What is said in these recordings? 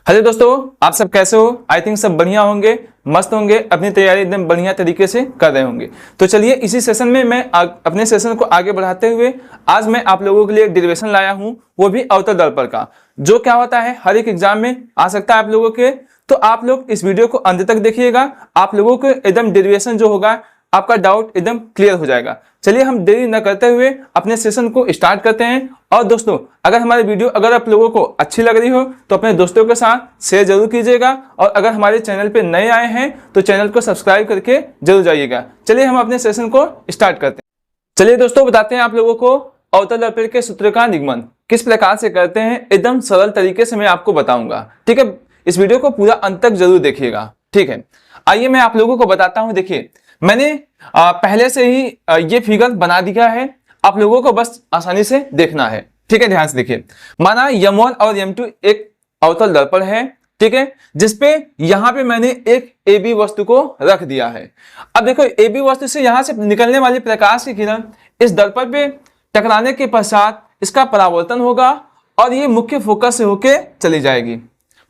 Hello दोस्तों, आप सब कैसे हो? आई थिंक सब बढ़िया होंगे, मस्त होंगे, अपनी तैयारी एकदम बढ़िया तरीके से कर रहे होंगे। तो चलिए इसी सेशन में मैं अपने सेशन को आगे बढ़ाते हुए आज मैं आप लोगों के लिए डेरिवेशन लाया हूं, वो भी अवतल दर्पण का। जो क्या होता है हर एक एग्जाम में आ सकता है आप लोगों के। तो आप लोग इस वीडियो को अंत तक देखिएगा, आप लोगों को एकदम डेरिवेशन जो होगा आपका डाउट एकदम क्लियर हो जाएगा। चलिए हम देरी न करते हुए अपने सेशन को स्टार्ट करते हैं। और दोस्तों, अगर हमारी वीडियो अगर आप लोगों को अच्छी लग रही हो तो अपने दोस्तों के साथ शेयर जरूर कीजिएगा। और अगर हमारे चैनल पे नए आए हैं तो चैनल को सब्सक्राइब करके जरूर जाइएगा। चलिए हम अपने सेशन को स्टार्ट करते हैं। चलिए दोस्तों, बताते हैं आप लोगों को अवतल दर्पण के सूत्र का निगमन किस प्रकार से करते हैं। एकदम सरल तरीके से मैं आपको बताऊंगा, ठीक है। इस वीडियो को पूरा अंत तक जरूर देखिएगा, ठीक है। आइए मैं आप लोगों को बताता हूं। देखिए, मैंने पहले से ही ये फिगर बना दिया है, आप लोगों को बस आसानी से देखना है, ठीक है। ध्यान से देखिए, माना M1 और M2 एक अवतल दर्पण है, ठीक है, जिसपे यहां पे मैंने एक AB वस्तु को रख दिया है। अब देखो, AB वस्तु से यहां से निकलने वाली प्रकाश की किरण इस दर्पण पे टकराने के पश्चात इसका परावर्तन होगा और ये मुख्य फोकस से होके चली जाएगी,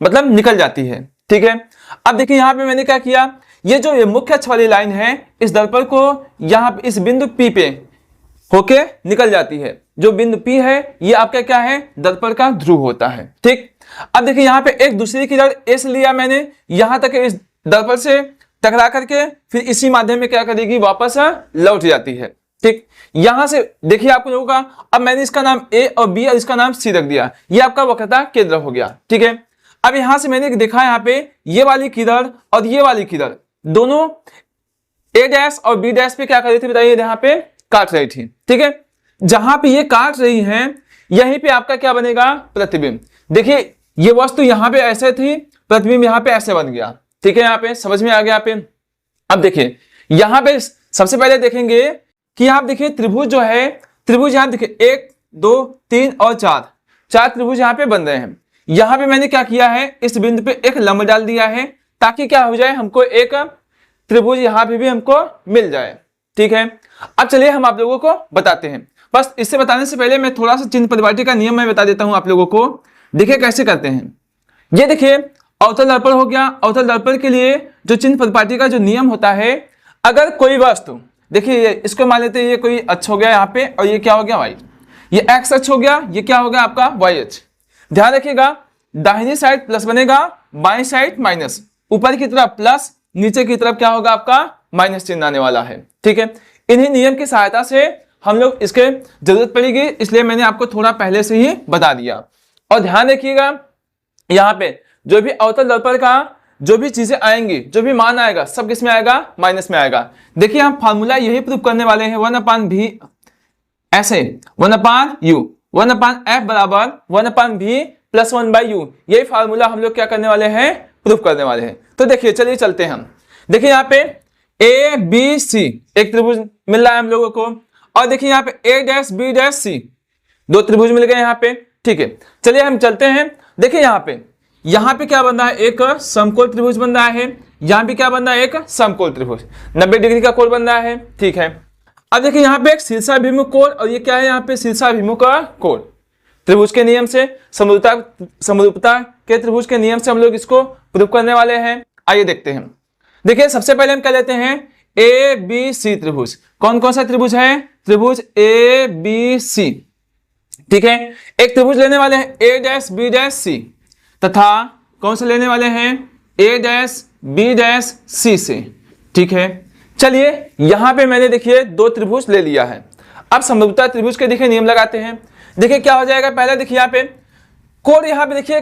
मतलब निकल जाती है, ठीक है। अब देखिए, यहां पे मैंने क्या किया, ये मुख्य अक्ष वाली लाइन है इस दर्पण को यहां इस बिंदु P पे होके निकल जाती है। जो बिंदु P है ये आपका क्या है, दर्पण का ध्रुव होता है, ठीक। अब देखिए, यहां पे एक दूसरी किरण S लिया मैंने, यहां तक इस दर्पण से टकरा करके फिर इसी माध्यम में क्या करेगी, वापस लौट जाती है, ठीक। यहां से देखिए आपको होगा, अब मैंने इसका नाम A और B और इसका नाम C रख दिया, ये आपका वक्रता केंद्र हो गया, ठीक है। अब यहां से मैंने देखा यहाँ पे ये वाली किरण और ये वाली किरण दोनों A डैश और B डैश पे क्या कर रही थी बताइए, यहाँ पे काट रही थी, ठीक है। जहां पे ये काट रही हैं यहीं पे आपका क्या बनेगा, प्रतिबिंब। देखिए, ये वस्तु यहां पे ऐसे थी, प्रतिबिंब यहां पे ऐसे बन गया, ठीक है। यहाँ पे समझ में आ गया यहाँ पे। अब देखिए, यहां पे सबसे पहले देखेंगे कि आप देखिए त्रिभुज जो है, त्रिभुज यहां देखिए 1 2 3 और 4 त्रिभुज यहाँ पे बन रहे हैं। यहां पे मैंने क्या किया है, इस बिंदु पे एक लंब डाल दिया है ताकि क्या हो जाए, हमको एक त्रिभुज यहां पे भी हमको मिल जाए, ठीक है। अब चलिए हम आप लोगों को बताते हैं। बस इससे बताने से पहले मैं थोड़ा सा चिन्ह परिपाटी का नियम मैं बता देता हूं आप लोगों को। देखिए कैसे करते हैं। ये देखिए, अवतल दर्पण हो गया। अवतल दर्पण के लिए जो चिन्ह परिपाटी का जो नियम होता है, अगर कोई वस्तु, देखिए इसको मान लेते हैं ये कोई अक्ष हो गया यहाँ पे और ये क्या हो गया, वाई, ये एक्स अक्ष हो गया, ये क्या हो गया आपका वाई अक्ष। ध्यान रखिएगा, दाहिनी साइड प्लस बनेगा, बाईं साइड माइनस, ऊपर की तरफ प्लस, नीचे की तरफ क्या होगा आपका माइनस चिन्ह आने वाला है, ठीक है। इन्हीं नियम की सहायता से हम लोग इसके जरूरत पड़ेगी, इसलिए मैंने आपको थोड़ा पहले से ही बता दिया। और ध्यान रखिएगा, यहाँ पे जो भी अवतल दर्पण का जो भी चीजें आएंगी, जो भी मान आएगा, सब किस में आएगा, माइनस में आएगा। देखिए, हम फार्मूला यही प्रूव करने वाले हैं, 1/v ऐसे 1/u 1/f बराबर 1/v + 1/u। यही फार्मूला हम लोग क्या करने वाले हैं, प्रूफ करने वाले हैं। तो देखिए, चलिए चलते हैं हम। देखिए यहाँ पे ABC एक त्रिभुज मिल रहा है हम लोगों को, और देखिए यहाँ पे A dash B dash C दो त्रिभुज मिल गए यहाँ पे, ठीक है। चलिए हम चलते हैं। देखिए यहाँ पे क्या बन रहा है, एक समकोण त्रिभुज बन रहा है। यहाँ पे क्या बन रहा है, एक समकोण त्रिभुज 90 डिग्री का कोण बन रहा है, ठीक है। अब देखिए यहाँ पे एक शीर्षाभिमुख कोण और ये क्या है, यहाँ पे शीर्षाभिमुख का कोण। त्रिभुज के नियम से, समरूपता के त्रिभुज के नियम से हम लोग इसको प्रूव करने वाले हैं। आइए देखते हैं। देखिए, सबसे पहले हम क्या लेते हैं, ABC त्रिभुज। कौन कौन सा त्रिभुज है, त्रिभुज ABC, ठीक है। एक त्रिभुज लेने वाले हैं A dash B dash C, तथा कौन से लेने वाले हैं, A dash B dash C से, ठीक है। चलिए, यहां पे मैंने देखिए दो त्रिभुज ले लिया है। अब समरूपता त्रिभुज के देखिए नियम लगाते हैं। देखिए क्या हो जाएगा, पहले देखिए यहाँ पे कोण, यहाँ पे देखिए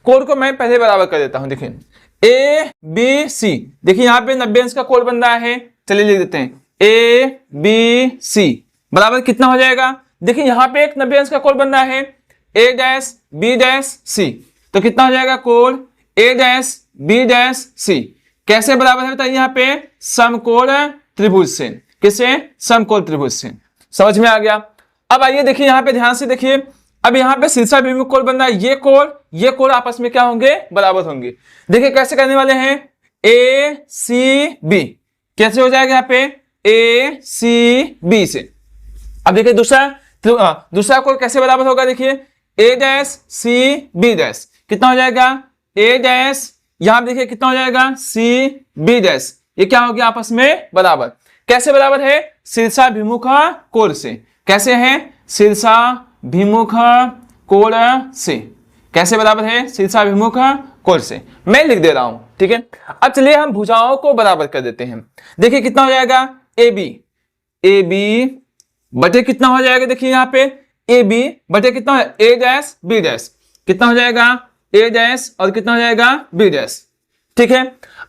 कोण को मैं पहले बराबर कर देता हूं। देखिए ABC, देखिए यहाँ पे 90 अंश का कोण बन रहा है। चलिए लिख देते हैं ABC बराबर कितना हो जाएगा। देखिए यहाँ पे एक 90 अंश का कोण बन रहा है, A dash B dash C, तो कितना हो जाएगा, कोण A dash B dash C कैसे बराबर है बताइए, यहाँ पे समकोण त्रिभुज से। किससे, समकोण त्रिभुज से। समझ में आ गया। अब आइए देखिए, यहाँ पे ध्यान से देखिए, अब यहाँ पे शीर्षाभिमुख कोण बन रहा है, ये कोण आपस में क्या होंगे, बराबर होंगे। देखिए कैसे करने वाले हैं, ACB कैसे हो जाएगा यहाँ पे, ACB से। अब देखिए दूसरा कोण कैसे बराबर होगा, देखिए A dash C B dash कितना हो जाएगा, ए डैश, यहां देखिए कितना हो जाएगा सी बी डैश, ये क्या हो गया आपस में बराबर। कैसे बराबर है? शीर्षाभिमुख कोण से। कैसे है? शीर्षाभिमुख कोण से। कैसे बराबर है? शीर्षाभिमुख कोण से। मैं लिख दे रहा हूं, ठीक है। अब चलिए हम भुजाओं को बराबर कर देते हैं। देखिए कितना हो जाएगा ए बी बटे कितना हो जाएगा, देखिए यहाँ पे ए बी बटे कितना हो ए डैश बी डैश, कितना हो जाएगा ए डैश और कितना हो जाएगा बी डैश, ठीक है।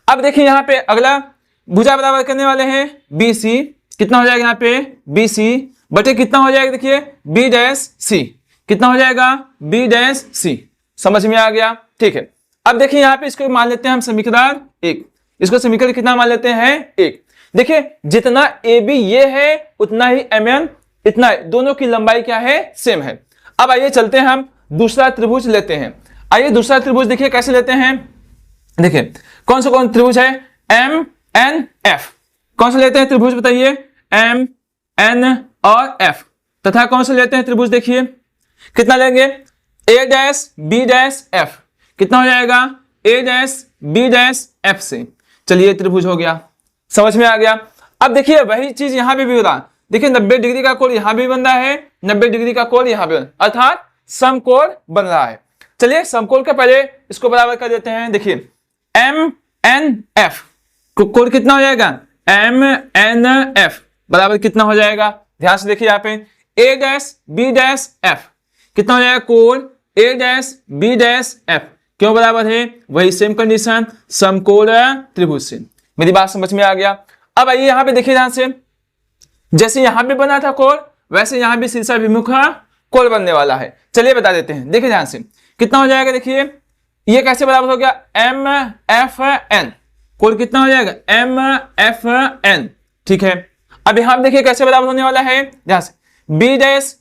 अब देखिए यहाँ पे अगला भुजा बराबर करने वाले हैं बी सी, कितना हो जाएगा यहाँ पे बी सी बटे कितना हो जाएगा, देखिए बी डैश सी, कितना हो जाएगा बी डैश सी। समझ में आ गया, ठीक है। अब देखिए यहाँ पे इसको मान लेते हैं हम समीकरण 1, इसको समीकरण कितना मान लेते हैं 1। देखिए जितना ए बी ये है उतना ही एम एन इतना है, दोनों की लंबाई क्या है सेम है। अब आइए चलते हैं हम दूसरा त्रिभुज लेते हैं। आइए दूसरा त्रिभुज देखिए कैसे लेते हैं। देखिए कौन सा त्रिभुज है एम एन एफ, कौन सा लेते हैं त्रिभुज बताइए एम एन और एफ, तथा कौन सा लेते हैं त्रिभुज देखिए कितना लेंगे ए डैश बी डैश एफ, कितना हो जाएगा ए डैश बी डैश एफ से। चलिए त्रिभुज हो गया, समझ में आ गया। अब देखिए वही चीज यहां पे भी हो रहा, देखिए 90 डिग्री का कोण यहां भी बन रहा है, 90 डिग्री का कोण यहां पे, अर्थात समकोण बन रहा है। चलिए समकोण के पहले इसको बराबर कर देते हैं। देखिए एम एन एफ कोण कितना हो जाएगा एम एन एफ बराबर कितना हो जाएगा, ध्यान से देखिए यहाँ पे ए डैश बी डैश एफ, कितना हो जाएगा कोण ए डैश बी डैश एफ, क्यों बराबर है वही सेम कंडीशन समकोण त्रिभुज से। मेरी बात समझ में आ गया। अब आइए यहाँ पे देखिए ध्यान से, जैसे यहां पे बना था कोण वैसे यहां भी शीर्षाभिमुख कोण बनने वाला है। चलिए बता देते हैं, देखिए ध्यान से कितना हो जाएगा, देखिए ये कैसे बराबर हो गया एम एफ एन, कोण कितना हो जाएगा एम एफ एन, ठीक है। अब यहां देखिए कैसे बराबर होने वाला है, ध्यान से बी डैश,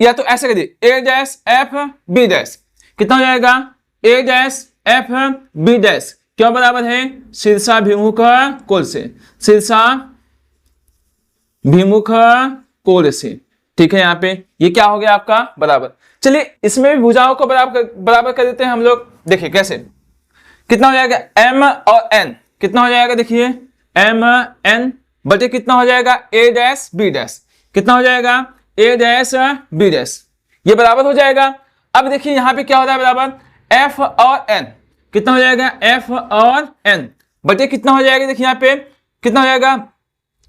या तो ऐसे करिए ए डैश एफ बी डैश, कितना हो जाएगा ए डैश एफ बी डैश, क्यों बराबर है शीर्षाभिमुख कोण से, शीर्षाभिमुख कोण से, ठीक है। यहाँ पे ये क्या हो गया आपका बराबर। चलिए इसमें भी भुजाओं को बराबर कर देते हैं हम लोग। देखिए कैसे, कितना हो जाएगा एम और एन, कितना हो जाएगा देखिए एम एन बटे कितना हो जाएगा ए डैश बी डैश, कितना हो जाएगा ए डैश बी डैश, ये बराबर हो जाएगा। अब देखिए यहाँ पे क्या हो रहा है बराबर एफ और एन, कितना हो जाएगा एफ और एन बटे कितना हो जाएगा, देखिए यहाँ पे कितना हो जाएगा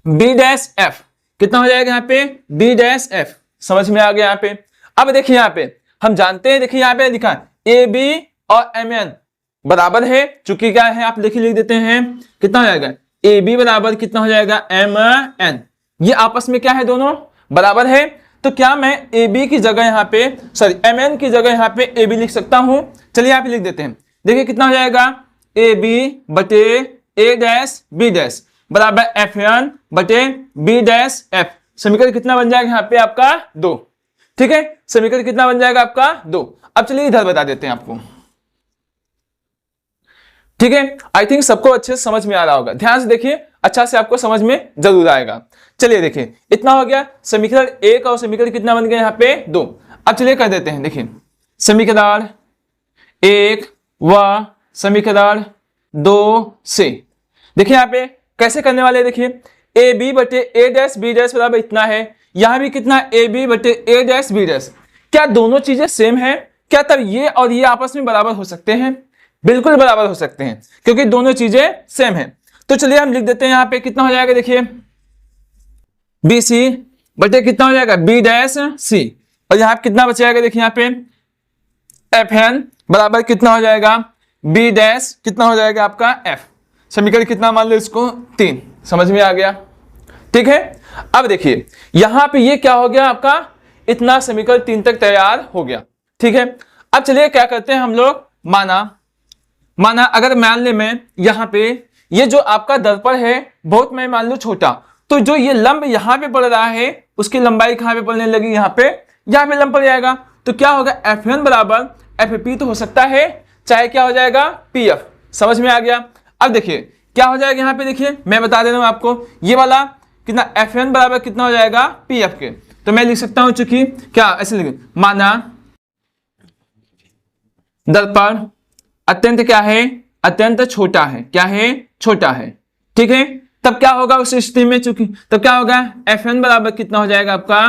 बी डैश एफ, कितना हो जाएगा यहाँ पे बी डैश एफ। समझ में आ गया यहाँ पे। अब देखिए यहाँ पे हम जानते हैं, देखिए यहाँ पे लिखा ए बी और एम एन बराबर है, चूंकि क्या है आप लिख देते हैं, कितना हो जाएगा ए बी बराबर कितना हो जाएगा एम एन, ये आपस में क्या है दोनों बराबर है। तो क्या मैं ए बी की जगह यहाँ पे सॉरी एम एन की जगह यहाँ पे ए बी लिख सकता हूं। चलिए यहाँ पे लिख देते हैं, देखिए कितना हो जाएगा ए बी बटे ए डैश बी डैश बराबर एफ एन बटे बी डैश एफ। समीकरण कितना बन जाएगा यहाँ पे आपका 2, ठीक है। समीकरण कितना बन जाएगा आपका 2। अब चलिए इधर बता देते हैं आपको, ठीक है। आई थिंक सबको अच्छे से समझ में आ रहा होगा, ध्यान से देखिए अच्छा से आपको समझ में जरूर आएगा। चलिए देखिए इतना हो गया समीकरण 1 और समीकरण कितना बन गया यहाँ पे 2। अब चलिए कर देते हैं, देखिए समीकरण 1 व समीकरण 2 से देखिए यहाँ पे कैसे करने वाले हैं। देखिए ए बी बटे ए डैश बी डैश बराबर इतना है, यहां भी कितना ए बी बटे ए डैश बी डैश, क्या दोनों चीजें सेम है? क्या तब ये और ये आपस में बराबर हो सकते हैं? बिल्कुल बराबर हो सकते हैं क्योंकि दोनों चीजें सेम है। तो चलिए हम लिख देते हैं यहाँ पे कितना हो जाएगा, देखिए बी सी बटे कितना हो जाएगा बी डैश सी, और यहाँ पे कितना बच जाएगा, देखिए यहाँ पे एफ एन बराबर कितना हो जाएगा बी डैश कितना हो जाएगा आपका एफ। समीकरण कितना मान लो इसको 3। समझ में आ गया, ठीक है। अब देखिए यहां पे ये क्या हो गया आपका इतना समीकरण 3 तक तैयार हो गया, ठीक है। अब चलिए क्या करते हैं हम लोग, माना अगर मान ले मैं यहाँ पे ये जो आपका दर्पण है बहुत मैं मान लू छोटा, तो जो ये लंब यहाँ पे पड़ रहा है उसकी लंबाई कहाँ पे पड़ने लगी, यहाँ पे लंब पड़ जाएगा। तो क्या होगा एफ एन बराबर एफ पी तो हो सकता है, चाहे क्या हो जाएगा पी एफ। समझ में आ गया। अब देखिए क्या हो जाएगा यहाँ पे, देखिए मैं बता दे रहा हूं आपको, ये वाला कितना एफ एन बराबर कितना हो जाएगा पी एफ के। तो मैं लिख सकता हूं चूंकि क्या ऐसे लिख माना दर्पण अत्यंत क्या है, अत्यंत छोटा है, क्या है, छोटा है। ठीक है, तब क्या होगा उस स्थिति में, चूंकि तब क्या होगा, Fn बराबर कितना हो जाएगा आपका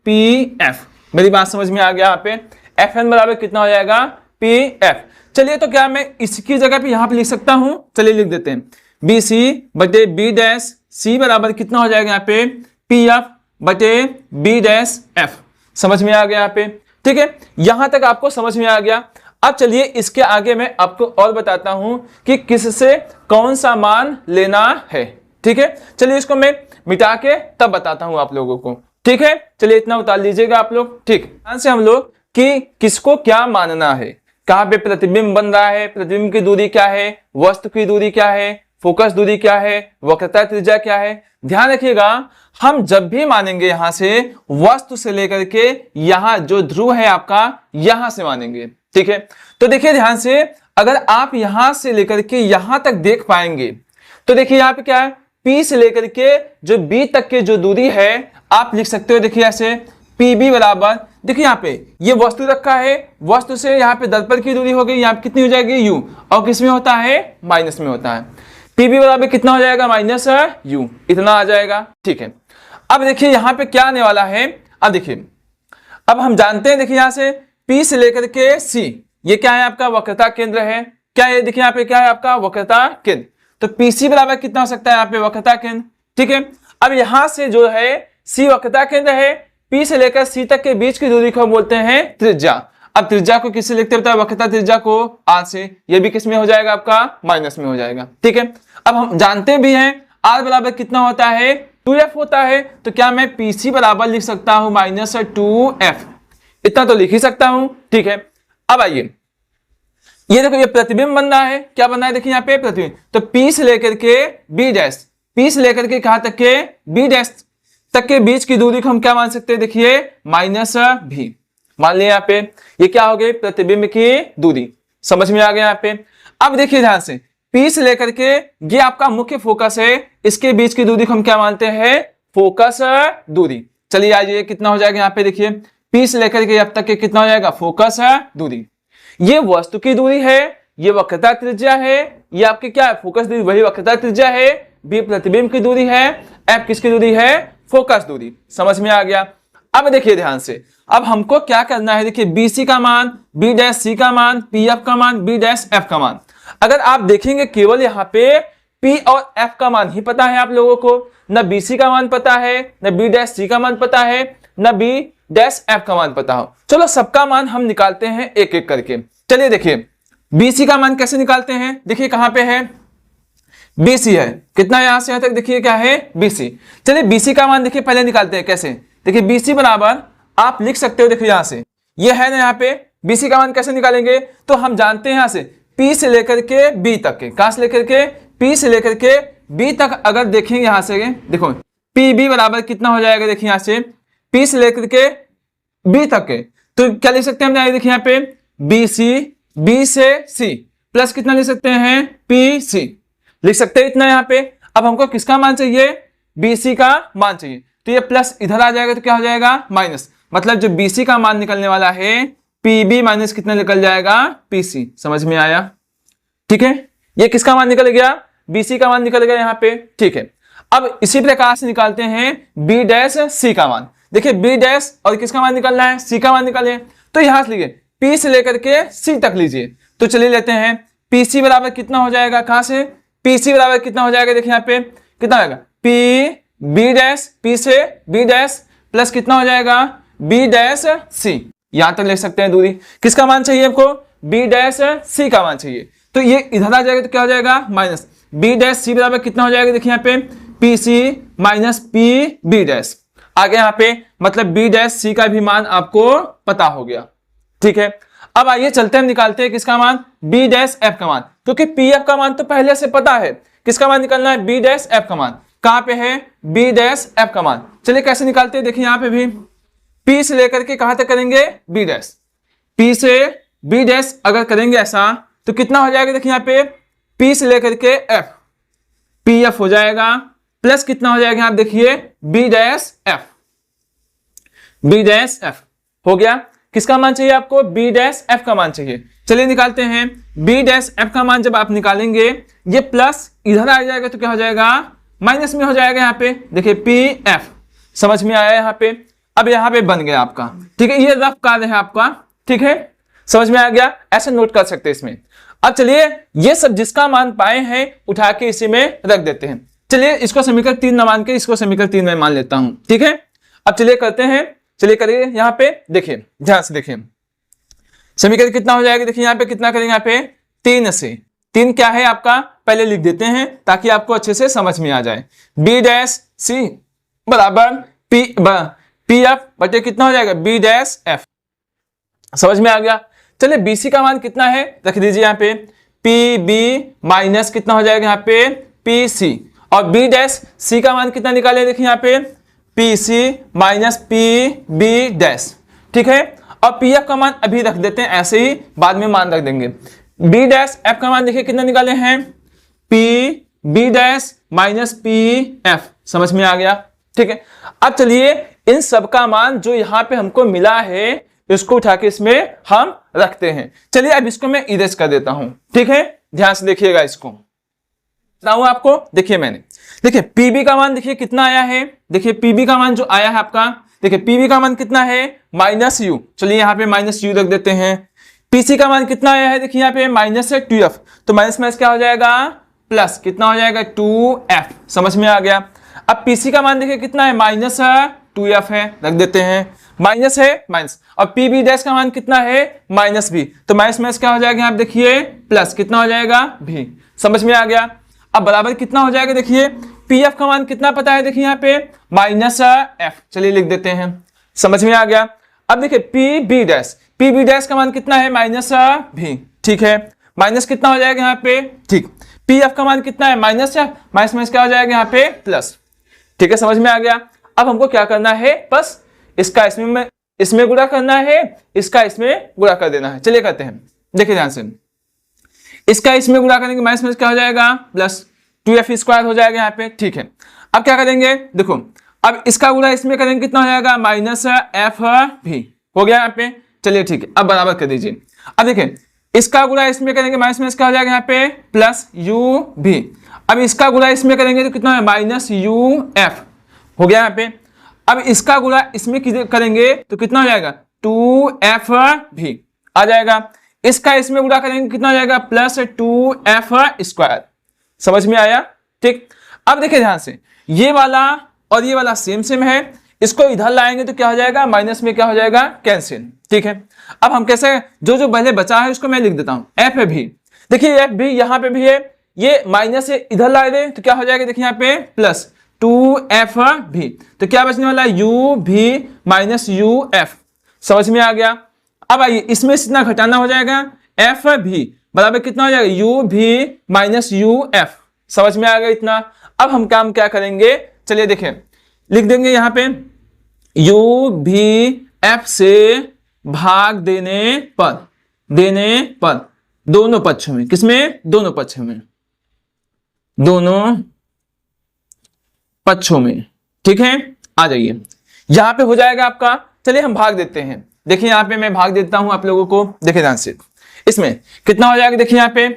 Pf। मेरी बात समझ में आ गया यहाँ पे, Fn बराबर कितना हो जाएगा Pf। चलिए तो क्या मैं इसकी जगह पे यहाँ पे लिख सकता हूं, चलिए लिख देते हैं, BC बटे B डैश C बराबर कितना हो जाएगा यहाँ पे Pf बटे B डैश F। समझ में आ गया यहाँ पे, ठीक है, यहां तक आपको समझ में आ गया। अब चलिए इसके आगे मैं आपको और बताता हूं कि किससे कौन सा मान लेना है। ठीक है, चलिए इसको मैं मिटा के तब बताता हूं आप लोगों को। ठीक है, चलिए इतना उतार लीजिएगा आप लोग। ठीक, ध्यान से हम लोग कि किसको क्या मानना है, कहां पे प्रतिबिंब बन रहा है, प्रतिबिंब की दूरी क्या है, वस्तु की दूरी क्या है, फोकस दूरी क्या है, वक्रता त्रिज्या क्या है। ध्यान रखिएगा, हम जब भी मानेंगे यहां से वस्तु से लेकर के यहां जो ध्रुव है आपका, यहां से मानेंगे। ठीक है, तो देखिए ध्यान से, अगर आप यहां से लेकर के यहां तक देख पाएंगे तो देखिए यहां पे क्या है, P से लेकर के जो B तक के जो दूरी है आप लिख सकते हो, देखिए ऐसे PB बराबर, देखिए यहाँ पे ये वस्तु रखा है, वस्तु से यहाँ पे दर्पण की दूरी हो गई, यहाँ पे कितनी हो जाएगी U, और किस में होता है, माइनस में होता है। PB बराबर कितना हो जाएगा, माइनस U, इतना आ जाएगा। ठीक है, अब देखिए यहाँ पे क्या आने वाला है, अब देखिए, अब हम जानते हैं, देखिए यहाँ से P से लेकर के C, ये क्या है आपका वक्रता केंद्र है, क्या है, देखिए यहाँ पे क्या है आपका वक्रता केंद्र, तो PC बराबर कितना हो सकता है यहाँ पे वक्रता केंद्र। ठीक है, अब यहां से जो है C वक्रता केंद्र है, P से लेकर C तक के बीच की दूरी को बोलते हैं त्रिज्या। अब त्रिज्या को किससे लिखते हैं, वक्रता त्रिज्या को R से, ये भी किस में हो जाएगा आपका, माइनस में हो जाएगा। ठीक है, अब हम जानते भी हैं R बराबर कितना होता है, 2f होता है, तो क्या मैं PC बराबर लिख सकता हूं माइनस 2f, इतना तो लिख ही सकता हूं। ठीक है, अब आइए, ये देखो ये प्रतिबिंब बन रहा है, क्या बन रहा है, देखिए यहाँ पे प्रतिबिंब, तो P से लेकर के B डैश, P से लेकर के कहां तक के, B डैश तक के बीच की दूरी को हम क्या मान सकते हैं, देखिए माइनस भी, मान लिया यहाँ पे, ये क्या हो गई, प्रतिबिंब की दूरी। समझ में आ गया यहाँ पे। अब देखिए ध्यान से, P से लेकर के ये आपका मुख्य फोकस है, इसके बीच की दूरी को हम क्या मानते हैं, फोकस दूरी। चलिए आज ये कितना हो जाएगा, यहाँ पे देखिए P से लेकर के अब तक के कितना हो जाएगा, फोकस दूरी। ये वस्तु की दूरी है, ये वक्रता त्रिज्या है, ये आपकी क्या है, फोकस दूरी, वही वक्रता त्रिज्या है, B प्रतिबिंब की दूरी है, F किसकी दूरी है, फोकस दूरी। समझ में आ गया। अब देखिए ध्यान से, अब हमको क्या करना है, देखिए BC का मान, B डैश C का मान, PF का मान, B डैश F का मान। अगर आप देखेंगे केवल यहाँ पे P और F का मान ही पता है आप लोगों को, न BC का मान पता है, न B डैश C का मान पता है, न B डैश F का मान पता हो। चलो सबका मान हम निकालते हैं एक एक करके। चलिए देखिए BC का मान कैसे निकालते हैं, देखिए कहां पे है, BC है, कितना यहां से यहां तक, देखिए क्या है, BC। चलिए BC का मान देखिए पहले निकालते हैं, कैसे, देखिए BC बराबर आप लिख सकते हो, देखिए यहां से ये है ना, यहाँ पे BC का मान कैसे निकालेंगे, तो हम जानते हैं यहां से P से लेकर के B तक के, कहां से लेकर के, P से लेकर के B तक अगर देखेंगे यहां से, देखो PB बराबर कितना हो जाएगा, देखिए यहां से P से लेकर के B तक के, तो क्या लिख सकते हैं हम, देखिए यहाँ पे BC, B से C प्लस कितना लिख सकते हैं, PC लिख सकते हैं इतना यहाँ पे। अब हमको किसका मान चाहिए, BC का मान चाहिए, तो ये प्लस इधर आ जाएगा तो क्या हो जाएगा, माइनस, मतलब जो BC का मान निकलने वाला है PB माइनस कितना निकल जाएगा, PC। समझ में आया। ठीक है, ये किसका मान निकल गया, BC का मान निकल गया यहाँ पे। ठीक है, अब इसी प्रकार से निकालते हैं B डैश C का मान। देखिए B डैश और किसका मान निकलना है, C का मान निकाले, तो यहां से लीजिए P से लेकर के C तक लीजिए, तो चलिए लेते हैं PC बराबर कितना हो जाएगा, कहां से, PC बराबर कितना हो जाएगा, देखिए यहाँ पे कितना आएगा, B डैश, P से B डैश प्लस कितना हो जाएगा, B डैश C, यहां तक ले सकते हैं दूरी। किसका मान चाहिए आपको, B डैश C का मान चाहिए, तो ये इधर आ जाएगा तो क्या हो जाएगा, माइनस B डैश C बराबर कितना हो जाएगा, देखिए यहाँ पे PC माइनस PB डैश आ गया यहाँ पे, मतलब B डैश C का भी मान आपको पता हो गया। ठीक है, अब आइए चलते हैं निकालते हैं किसका मान, B डैश F का मान, क्योंकि PF का मान तो पहले से पता है, किसका मान निकालना है, B डैश F का मान। कहां पे है, B डैश F का मान। चलिए कैसे निकालते हैं, देखिए यहां पे भी P से लेकर के कहां तक करेंगे, B डैश, P से B डैश अगर करेंगे ऐसा तो कितना हो जाएगा, देखिए यहाँ पे P से लेकर के F, PF हो जाएगा, प्लस कितना हो जाएगा, आप देखिए B dash F, B dash F हो गया। किसका मान चाहिए आपको, B डैश F का मान चाहिए। चलिए निकालते हैं बी डैश एफ का मान जब आप निकालेंगे, ये प्लस इधर आ जाएगा तो क्या हो जाएगा, माइनस में हो जाएगा। यहाँ पे देखिए पी एफ, समझ में आया यहाँ पे। अब यहाँ पे बन गया आपका, ठीक है, ये रफ कार्य है आपका, ठीक है, समझ में आ गया, ऐसे नोट कर सकते हैं इसमें। अब चलिए ये सब जिसका मान पाए हैं उठा के इसी में रख देते हैं। चलिए इसको समीकरण 3 न मान के इसको समीकरण 3 में मान लेता हूं, ठीक है। अब चलिए करते हैं, चलिए करिए। यहाँ पे देखिए, ध्यान से देखिए समीकरण कितना हो जाएगा। देखिए यहाँ पे कितना करेंगे, यहाँ पे 3 से 3 क्या है आपका, पहले लिख देते हैं ताकि आपको अच्छे से समझ में आ जाए। बी डैश सी बराबर पी एफ बटे कितना हो जाएगा, बी डैश एफ, समझ में आ गया। चलिए बीसी का मान कितना है, रख दीजिए यहाँ पे पी बी माइनस कितना हो जाएगा यहाँ पे पी सी, और बी डैश सी का मान कितना निकाले, देखिए यहाँ पे P C minus P B dash, ठीक है। और पी एफ का मान अभी रख देते हैं ऐसे ही, बाद में मान रख देंगे। बी डैश एफ का मान देखिए कितना निकाले हैं, P B dash minus P F, समझ में आ गया, ठीक है। अब चलिए इन सब का मान जो यहाँ पे हमको मिला है इसको उठा के इसमें हम रखते हैं। चलिए अब इसको मैं इरेज कर देता हूं, ठीक है, ध्यान से देखिएगा इसको बताऊं आपको। देखिए मैंने, देखिए पीबी का मान देखिए कितना आया है, देखिए पीबी का मान जो आया है आपका, देखिए पीबी का मान कितना है माइनस यू, चलिए यहाँ पे माइनस यू रख देते हैं। पीसी का मान कितना आया है, देखिए यहाँ पे माइनस है 2f, तो माइनस माइनस क्या हो जाएगा प्लस, कितना हो जाएगा 2f, समझ में आ गया। अब पीसी का मान देखिए कितना है, माइनस 2f है, रख देते हैं, माइनस है माइनस, और पी बी डैश का मान कितना है माइनस भी, तो माइनस माइनस क्या हो जाएगा यहाँ पे देखिए प्लस, कितना हो जाएगा भी, समझ में आ गया। अब बराबर कितना हो जाएगा, देखिए पी एफ का मान कितना पता है, देखिए यहाँ पे माइनस एफ, चलिए लिख देते हैं, समझ में आ गया। अब देखिए पी बी डैश का मान कितना है माइनस भी, ठीक है, माइनस कितना हो जाएगा यहाँ पे, ठीक। पी एफ का मान कितना है माइनस माइनस माइनस क्या हो जाएगा यहाँ पे प्लस, ठीक है, समझ में आ गया। अब हमको क्या करना है, बस इसका इसमें गुणा करना है, इसका इसमें गुणा कर देना है। चलिए करते हैं, देखिए ध्यान से, इसका इसमें गुणा करेंगे माइनस माइनस क्या हो जाएगा प्लस 2f स्क्वायर हो जाएगा यहाँ पे, ठीक है। अब क्या करेंगे, देखो अब इसका गुणा इसमें करेंगे कितना हो जाएगा माइनस एफ भी, हो गया यहाँ पे, चलिए ठीक है। अब बराबर कर दीजिए। अब देखिए इसका गुणा इसमें करेंगे माइनस माइनस क्या हो जाएगा यहाँ पे प्लस यू भी, अब इसका गुणा इसमें करेंगे तो कितना है माइनस यू एफ, हो गया यहाँ पे। अब इसका गुणा इसमें करेंगे तो कितना हो जाएगा 2f भी आ जाएगा, इसका इसमें गुणा करेंगे कितना हो जाएगा प्लस 2f स्क्वायर, समझ में आया, ठीक। अब देखिए ध्यान से, ये वाला और ये वाला सेम सेम है, इसको इधर लाएंगे तो क्या हो जाएगा माइनस में क्या हो जाएगा कैंसिल, ठीक है। अब हम कैसे, जो पहले बचा है उसको मैं लिख देता हूं, एफ है भी, देखिए एफ भी यहाँ पे भी है, ये माइनस से इधर ला दे तो क्या हो जाएगा, देखिए यहाँ पे प्लस 2f भी, तो क्या बचने वाला u भी माइनस uf, समझ में आ गया। अब आइए इसमें से इतना घटाना हो जाएगा, f भी बराबर कितना हो जाएगा u भी माइनस uf, समझ में आ गया इतना। अब हम काम क्या करेंगे, चलिए देखें, लिख देंगे यहाँ पे u भी f से भाग देने पर दोनों पक्षों में, किसमें, दोनों पक्षों में, दोनों पक्षों में, ठीक है। आ जाइए यहां पे हो जाएगा आपका, चलिए हम भाग देते हैं, देखिए यहां पे मैं भाग देता हूं आप लोगों को, देखिए ध्यान से, इसमें कितना हो जाएगा, देखिए यहां पे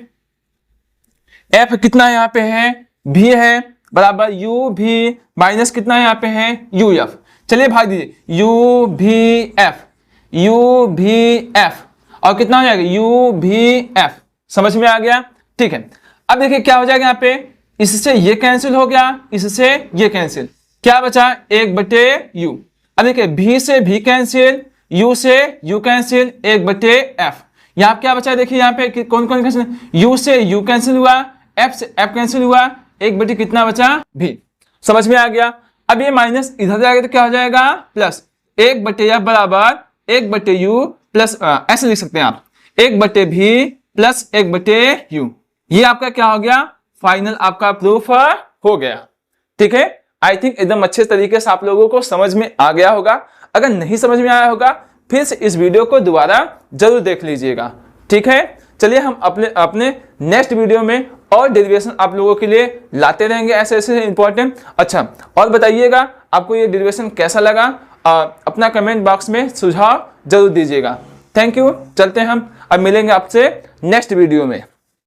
f कितना यहाँ पे है भी है बराबर u भी माइनस कितना यहाँ पे है uf, चलिए भाग दीजिए u भी f और कितना हो जाएगा u भी f, समझ में आ गया, ठीक है। अब देखिए क्या हो जाएगा यहाँ पे, इससे ये कैंसिल हो गया, इससे ये कैंसिल, क्या बचा 1/u। अब देखिए v से v कैंसिल, u से u कैंसिल, 1/f। यहाँ क्या बचा, देखिए यहाँ पे कौन कौन कैंसिल, u से u कैंसिल हुआ, f से f कैंसिल हुआ, 1/ कितना बचा v, समझ में आ गया। अब ये माइनस इधर जाएगा तो क्या हो जाएगा प्लस 1/f बराबर 1/u प्लस, ऐसे लिख सकते हैं आप 1/v प्लस 1/u, ये आपका क्या हो गया, फाइनल आपका प्रूफ हो गया, ठीक है। आई थिंक एकदम अच्छे तरीके से आप लोगों को समझ में आ गया होगा, अगर नहीं समझ में आया होगा फिर से इस वीडियो को दोबारा जरूर देख लीजिएगा, ठीक है। चलिए हम अपने नेक्स्ट वीडियो में और डेरिवेशन आप लोगों के लिए लाते रहेंगे, ऐसे ऐसे इंपॉर्टेंट। अच्छा, और बताइएगा आपको ये डेरिवेशन कैसा लगा, अपना कमेंट बॉक्स में सुझाव जरूर दीजिएगा। थैंक यू, चलते हैं हम, अब मिलेंगे आपसे नेक्स्ट वीडियो में।